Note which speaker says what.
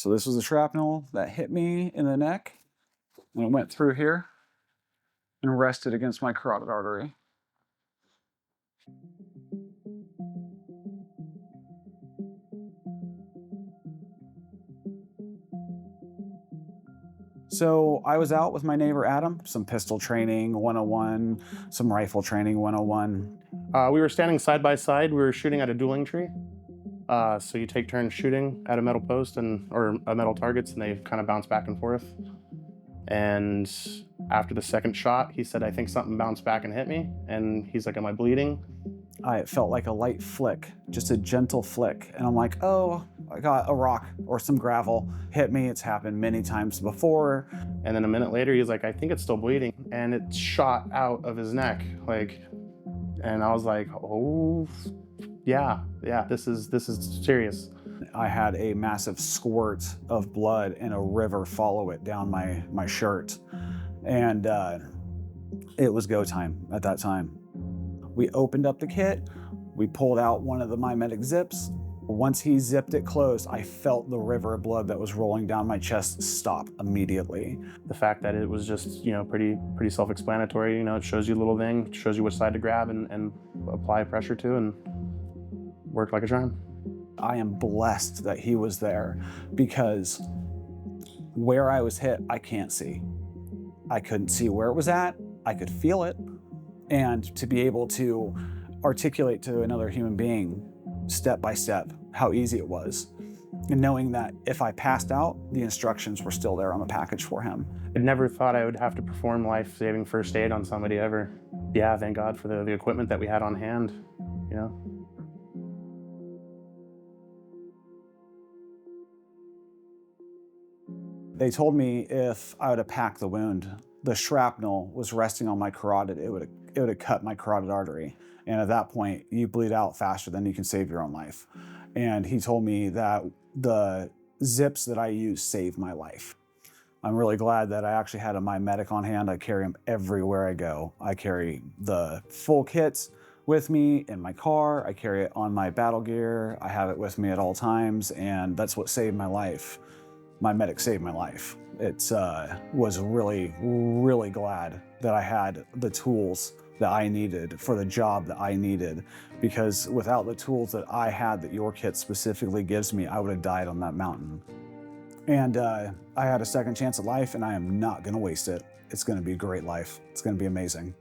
Speaker 1: So this was a shrapnel that hit me in the neck, and it went through here and rested against my carotid artery. So I was out with my neighbor Adam, some pistol training 101, some rifle training 101.
Speaker 2: We were standing side by side. We were shooting at a dueling tree. So you take turns shooting at a metal post or metal targets, and they kind of bounce back and forth. And after the second shot, he said, "I think something bounced back and hit me." And he's like, "Am I bleeding?"
Speaker 1: It felt like a light flick, just a gentle flick. And I'm like, oh, I got a rock or some gravel hit me. It's happened many times before.
Speaker 2: And then a minute later, he's like, "I think it's still bleeding." And it shot out of his neck. And I was like, oh, yeah, this is serious.
Speaker 1: I had a massive squirt of blood and a river follow it down my shirt. And it was go time at that time. We opened up the kit, we pulled out one of my medic zips. Once he zipped it closed, I felt the river of blood that was rolling down my chest stop immediately.
Speaker 2: The fact that it was just, pretty self-explanatory, it shows you a little thing, shows you which side to grab and apply pressure to, and worked like a charm.
Speaker 1: I am blessed that he was there, because where I was hit, I can't see. I couldn't see where it was at, I could feel it. And to be able to articulate to another human being, step by step, how easy it was. And knowing that if I passed out, the instructions were still there on the package for him.
Speaker 2: I never thought I would have to perform life-saving first aid on somebody ever. Yeah, thank God for the equipment that we had on hand,
Speaker 1: They told me if I would have packed the wound, the shrapnel was resting on my carotid, it would have cut my carotid artery. And at that point, you bleed out faster than you can save your own life. And he told me that the zips that I use saved my life. I'm really glad that I actually had my medic on hand. I carry him everywhere I go. I carry the full kits with me in my car. I carry it on my battle gear. I have it with me at all times, and that's what saved my life. My medic saved my life. It was really, really glad that I had the tools that I needed for the job that I needed, because without the tools that I had that your kit specifically gives me, I would have died on that mountain. And I had a second chance at life, and I am not gonna waste it. It's gonna be a great life. It's gonna be amazing.